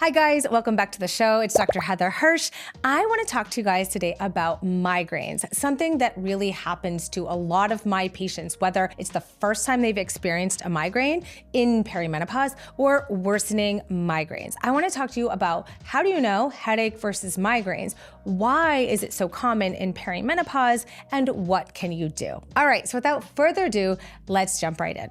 Hi guys, welcome back to the show. It's Dr. Heather Hirsch. I want to talk to you guys today about migraines, something that really happens to a lot of my patients, whether it's the first time they've experienced a migraine in perimenopause or worsening migraines. I want to talk to you about how do you know headache versus migraines? Why is it so common in perimenopause? And what can you do? All right, so without further ado, let's jump right in.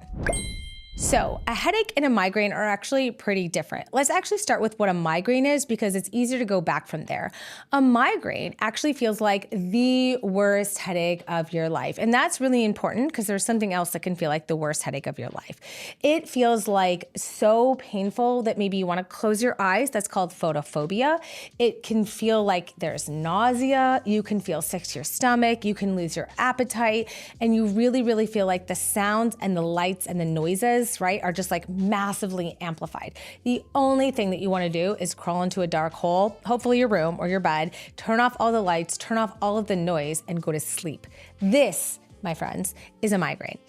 So a headache and a migraine are actually pretty different. Let's actually start with what a migraine is because it's easier to go back from there. A migraine actually feels like the worst headache of your life. And that's really important because there's something else that can feel like the worst headache of your life. It feels like so painful that maybe you want to close your eyes. That's called photophobia. It can feel like there's nausea. You can feel sick to your stomach. You can lose your appetite. And you really feel like the sounds and the lights and the noises, right, are just like massively amplified. The only thing that you want to do is crawl into a dark hole, hopefully your room or your bed, turn off all the lights, turn off all of the noise, and go to sleep. This, my friends, is a migraine.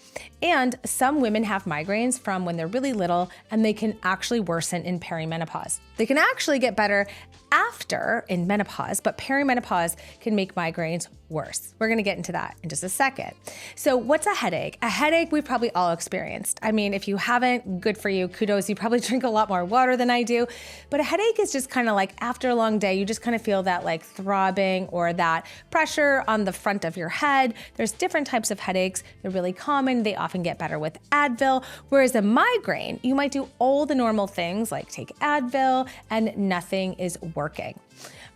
And some women have migraines from when they're really little, and they can actually worsen in perimenopause. They can actually get better after in menopause, but perimenopause can make migraines worse. We're gonna get into that in just a second. So what's a headache? A headache we've probably all experienced. I mean, if you haven't, good for you, kudos, you probably drink a lot more water than I do. But a headache is just kind of like after a long day, you just kind of feel that like throbbing or that pressure on the front of your head. There's different types of headaches. They're really common. They often get better with Advil. Whereas a migraine, you might do all the normal things like take Advil and nothing is working.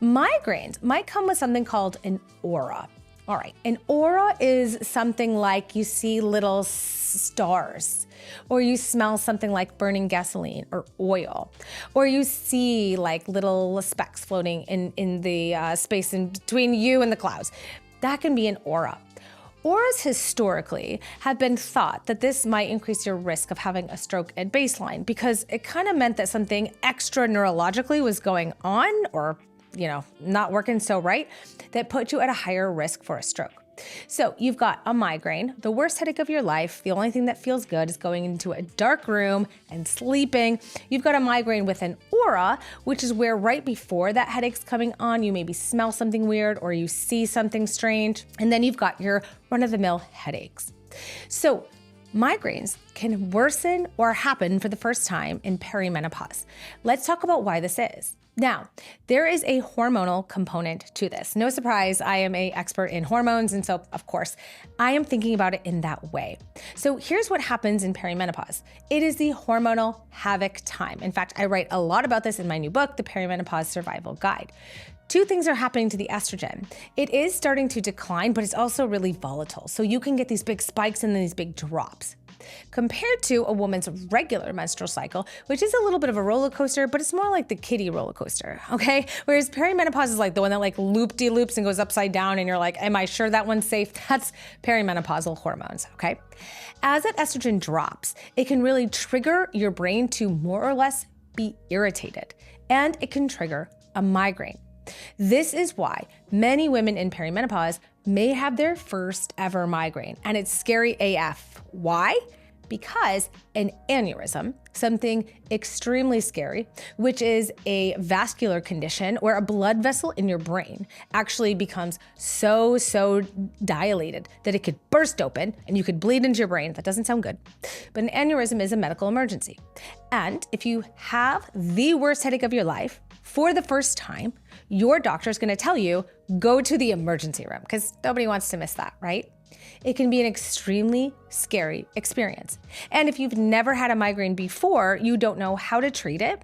Migraines might come with something called an aura. All right, an aura is something like you see little stars, or you smell something like burning gasoline or oil, or you see like little specks floating in the space in between you and the clouds. That can be an aura. Auras historically have been thought that this might increase your risk of having a stroke at baseline because it kind of meant that something extra neurologically was going on or, not working so right that put you at a higher risk for a stroke. So you've got a migraine, the worst headache of your life. The only thing that feels good is going into a dark room and sleeping. You've got a migraine with an aura, which is where right before that headache's coming on, you maybe smell something weird or you see something strange. And then you've got your run-of-the-mill headaches. So migraines can worsen or happen for the first time in perimenopause. Let's talk about why this is. Now, there is a hormonal component to this. No surprise, I am an expert in hormones, and so, of course, I am thinking about it in that way. So here's what happens in perimenopause. It is the hormonal havoc time. In fact, I write a lot about this in my new book, The Perimenopause Survival Guide. Two things are happening to the estrogen. It is starting to decline, but it's also really volatile. So you can get these big spikes and then these big drops. Compared to a woman's regular menstrual cycle, which is a little bit of a roller coaster, but it's more like the kiddie roller coaster, okay? Whereas perimenopause is like the one that like loop-de-loops and goes upside down and you're like, am I sure that one's safe? That's perimenopausal hormones, okay? As that estrogen drops, it can really trigger your brain to more or less be irritated, and it can trigger a migraine. This is why many women in perimenopause may have their first ever migraine, and it's scary AF. Why? Because an aneurysm, something extremely scary, which is a vascular condition where a blood vessel in your brain actually becomes so dilated that it could burst open and you could bleed into your brain. That doesn't sound good. But an aneurysm is a medical emergency. And if you have the worst headache of your life for the first time, your doctor is going to tell you, go to the emergency room, because nobody wants to miss that, right? It can be an extremely scary experience. And if you've never had a migraine before, you don't know how to treat it.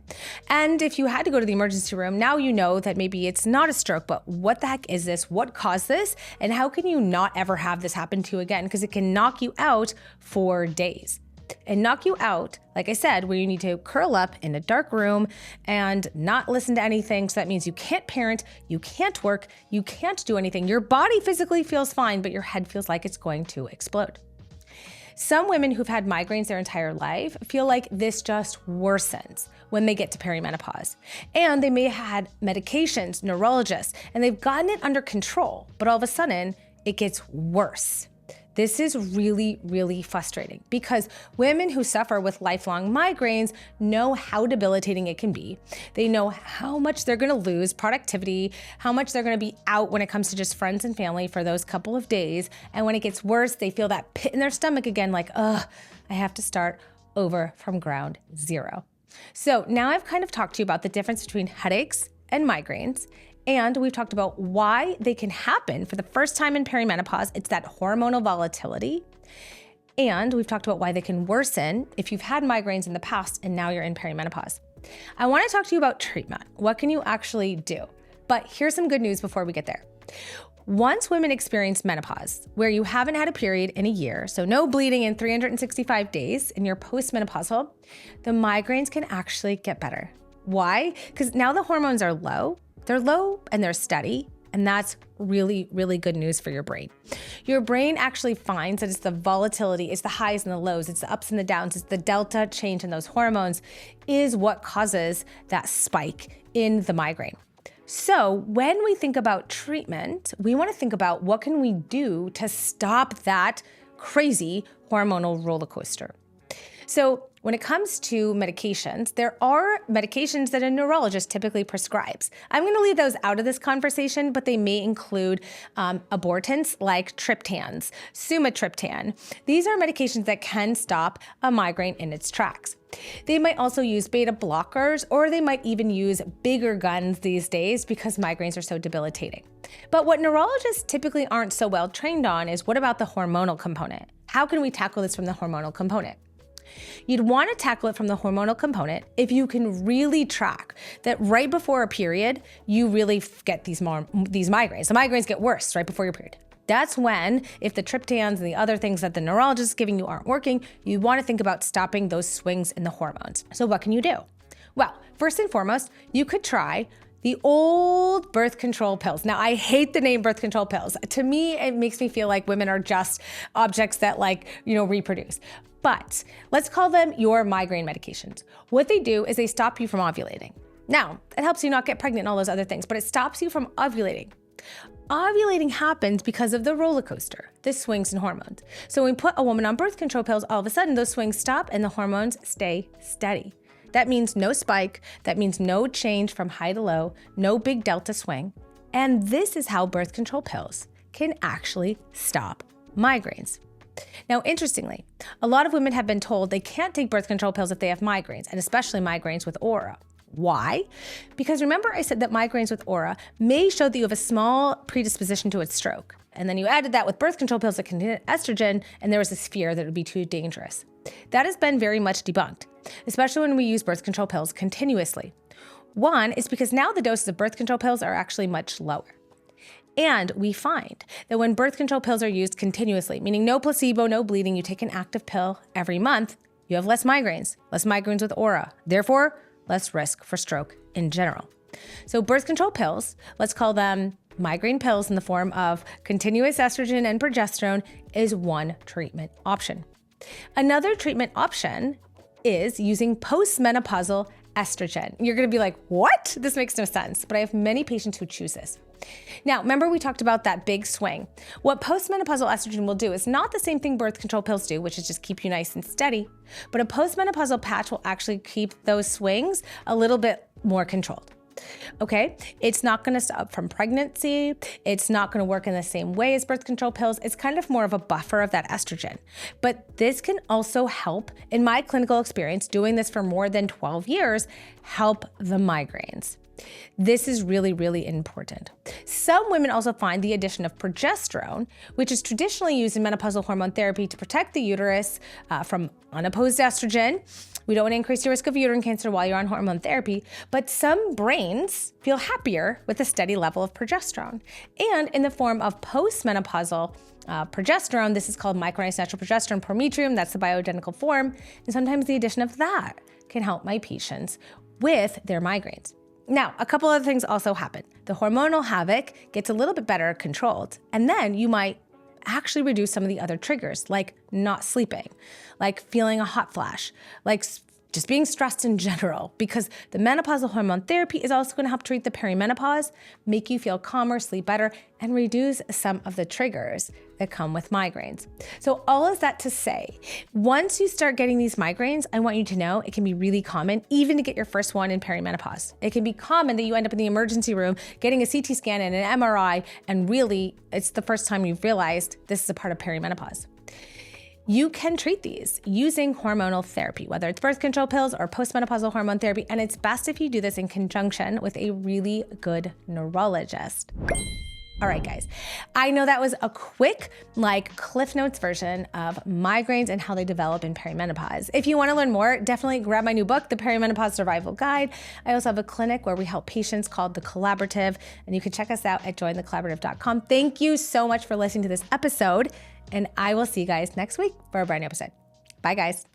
And if you had to go to the emergency room, now you know that maybe it's not a stroke, but what the heck is this? What caused this? And how can you not ever have this happen to you again? Because it can knock you out for days. And knock you out, like I said, where you need to curl up in a dark room and not listen to anything. So that means you can't parent, you can't work, you can't do anything. Your body physically feels fine, but your head feels like it's going to explode. Some women who've had migraines their entire life feel like this just worsens when they get to perimenopause. And they may have had medications, neurologists, and they've gotten it under control, but all of a sudden it gets worse. This is really, really frustrating because women who suffer with lifelong migraines know how debilitating it can be. They know how much they're gonna lose productivity, how much they're gonna be out when it comes to just friends and family for those couple of days. And when it gets worse, they feel that pit in their stomach again, like, ugh, I have to start over from ground zero. So now I've kind of talked to you about the difference between headaches and migraines. And we've talked about why they can happen for the first time in perimenopause. It's that hormonal volatility. And we've talked about why they can worsen if you've had migraines in the past and now you're in perimenopause. I want to talk to you about treatment. What can you actually do? But here's some good news before we get there. Once women experience menopause, where you haven't had a period in a year, so no bleeding in 365 days and you're postmenopausal, the migraines can actually get better. Why? Because now the hormones are low. They're low and they're steady, and that's really, really good news for your brain. Your brain actually finds that it's the volatility, it's the highs and the lows, it's the ups and the downs, it's the delta change in those hormones is what causes that spike in the migraine. So when we think about treatment, we want to think about what can we do to stop that crazy hormonal roller coaster. So when it comes to medications, there are medications that a neurologist typically prescribes. I'm going to leave those out of this conversation, but they may include abortants like triptans, sumatriptan. These are medications that can stop a migraine in its tracks. They might also use beta blockers, or they might even use bigger guns these days because migraines are so debilitating. But what neurologists typically aren't so well trained on is, what about the hormonal component? How can we tackle this from the hormonal component? You'd want to tackle it from the hormonal component if you can really track that right before a period, you really get these migraines. The migraines get worse right before your period. That's when, if the triptans and the other things that the neurologist is giving you aren't working, you want to think about stopping those swings in the hormones. So what can you do? Well, first and foremost, you could try the old birth control pills. Now, I hate the name birth control pills. To me, it makes me feel like women are just objects that reproduce. But let's call them your migraine medications. What they do is they stop you from ovulating. Now, it helps you not get pregnant and all those other things, but it stops you from ovulating. Ovulating happens because of the roller coaster, the swings in hormones. So when we put a woman on birth control pills, all of a sudden those swings stop and the hormones stay steady. That means no spike, that means no change from high to low, no big delta swing. And this is how birth control pills can actually stop migraines. Now, interestingly, a lot of women have been told they can't take birth control pills if they have migraines, and especially migraines with aura. Why? Because remember I said that migraines with aura may show that you have a small predisposition to a stroke. And then you added that with birth control pills that contain estrogen, and there was this fear that it would be too dangerous. That has been very much debunked, especially when we use birth control pills continuously. One is because now the doses of birth control pills are actually much lower. And we find that when birth control pills are used continuously, meaning no placebo, no bleeding, you take an active pill every month, you have less migraines with aura, therefore less risk for stroke in general. So birth control pills, let's call them migraine pills in the form of continuous estrogen and progesterone, is one treatment option. Another treatment option is using postmenopausal estrogen. You're gonna be like, what? This makes no sense, but I have many patients who choose this. Now, remember we talked about that big swing. What postmenopausal estrogen will do is not the same thing birth control pills do, which is just keep you nice and steady, but a postmenopausal patch will actually keep those swings a little bit more controlled. Okay, it's not going to stop from pregnancy. It's not going to work in the same way as birth control pills. It's kind of more of a buffer of that estrogen. But this can also help, in my clinical experience, doing this for more than 12 years, help the migraines. This is really, really important. Some women also find the addition of progesterone, which is traditionally used in menopausal hormone therapy to protect the uterus from unopposed estrogen. We don't want to increase your risk of uterine cancer while you're on hormone therapy, but some brains feel happier with a steady level of progesterone. And in the form of postmenopausal progesterone, this is called micronized natural progesterone prometrium, that's the bioidentical form, and sometimes the addition of that can help my patients with their migraines. Now, a couple other things also happen. The hormonal havoc gets a little bit better controlled, and then you might actually reduce some of the other triggers, like not sleeping, like feeling a hot flash, like just being stressed in general, because the menopausal hormone therapy is also going to help treat the perimenopause, make you feel calmer, sleep better, and reduce some of the triggers that come with migraines. So all of that to say, once you start getting these migraines, I want you to know it can be really common, even to get your first one in perimenopause. It can be common that you end up in the emergency room getting a CT scan and an MRI, and really it's the first time you've realized this is a part of perimenopause. You can treat these using hormonal therapy, whether it's birth control pills or postmenopausal hormone therapy, and it's best if you do this in conjunction with a really good neurologist. All right, guys, I know that was a quick, Cliff Notes version of migraines and how they develop in perimenopause. If you want to learn more, definitely grab my new book, The Perimenopause Survival Guide. I also have a clinic where we help patients called The Collaborative, and you can check us out at jointhecollaborative.com. Thank you so much for listening to this episode, and I will see you guys next week for a brand new episode. Bye, guys.